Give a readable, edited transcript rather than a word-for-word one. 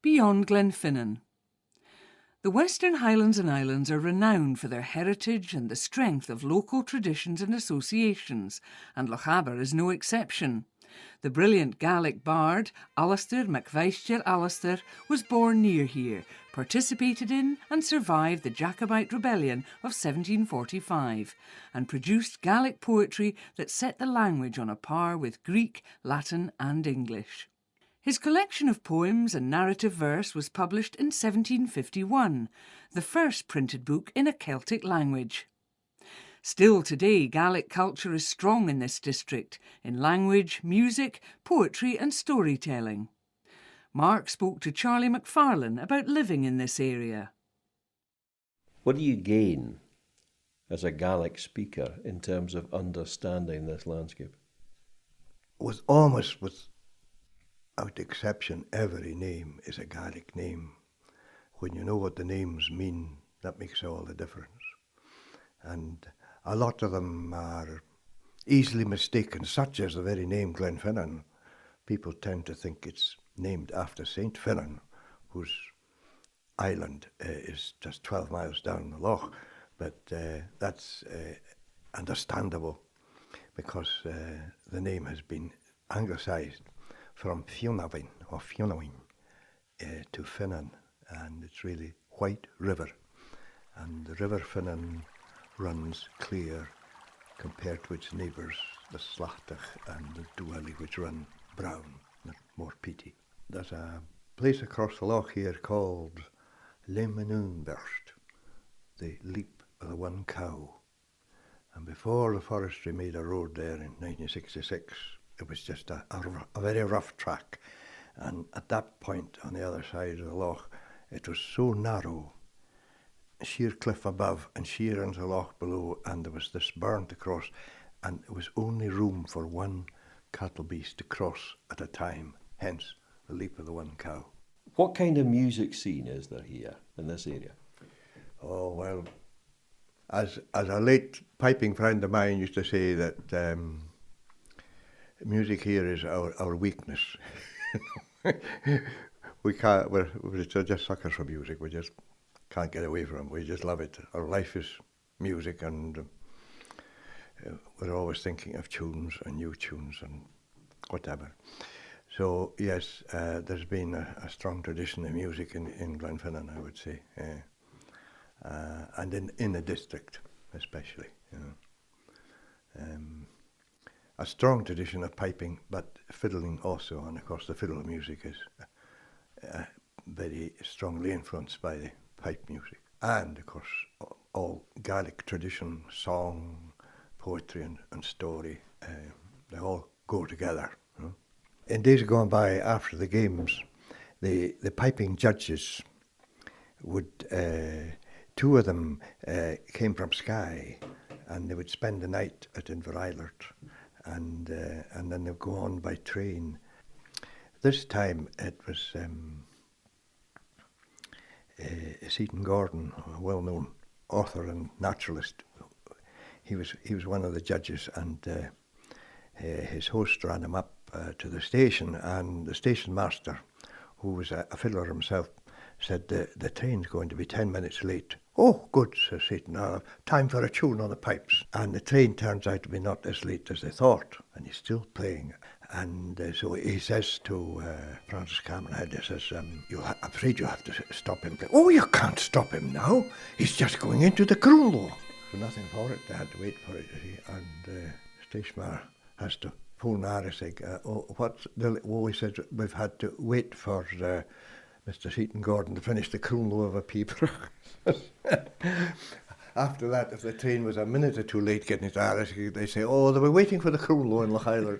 beyond Glenfinnan. The Western Highlands and Islands are renowned for their heritage and the strength of local traditions and associations, and Lochaber is no exception. The brilliant Gaelic bard Alistair MacVeister Alistair was born near here, participated in and survived the Jacobite Rebellion of 1745, and produced Gaelic poetry that set the language on a par with Greek, Latin and English. His collection of poems and narrative verse was published in 1751, the first printed book in a Celtic language. Still today, Gaelic culture is strong in this district, in language, music, poetry and storytelling. Mark spoke to Charlie McFarlane about living in this area. What do you gain as a Gaelic speaker in terms of understanding this landscape? Without exception, every name is a Gaelic name. When you know what the names mean, that makes all the difference. And a lot of them are easily mistaken, such as the very name Glenfinnan. People tend to think it's named after St. Finnan, whose island is just 12 miles down the loch. But that's understandable, because the name has been anglicised from Fionavin or Fionawin to Finnan, and it's really White River. And the River Finnan runs clear compared to its neighbours, the Slachtach and the Dwelly, which run brown, more peaty. There's a place across the loch here called Lemanoonburst, the leap of the one cow. And before the forestry made a road there in 1966, it was just a very rough track. And at that point on the other side of the loch, it was so narrow, sheer cliff above and sheer into the loch below, and there was this burn to cross, and it was only room for one cattle beast to cross at a time, hence the leap of the one cow. What kind of music scene is there here in this area? Oh, well, as a late piping friend of mine used to say, that music here is our weakness. We're just suckers for music. We just can't get away from it. We just love it. Our life is music, and we're always thinking of tunes and new tunes and whatever. So yes, there's been a strong tradition of music in Glenfinnan, I would say, and in the district especially. You know. A strong tradition of piping, but fiddling also, and of course the fiddle music is very strongly influenced by the pipe music. And of course all Gaelic tradition, song, poetry and story, they all go together. You know. In days gone by, after the games, the piping judges would, two of them came from Skye, and they would spend the night at Inverleith, and then they'd go on by train. This time it was Seaton Gordon, a well-known author and naturalist. He was one of the judges, and his host ran him up to the station, and the station master, who was a fiddler himself, said, the train's going to be 10 minutes late. Oh, good, says Seaton, time for a tune on the pipes. And the train turns out to be not as late as they thought, and he's still playing. And so he says to Francis Cameronhead, he says, I'm afraid you have to stop him. Oh, you can't stop him now. He's just going into the Crunlo. So nothing for it. They had to wait for it, you see. And the stationer has to phone Arisig. He said, we've had to wait for Mr. Seaton Gordon to finish the Crunlo of a peeper. After that, if the train was a minute or two late getting to Arisig, they say, oh, they were waiting for the Crunlo in Lochaber.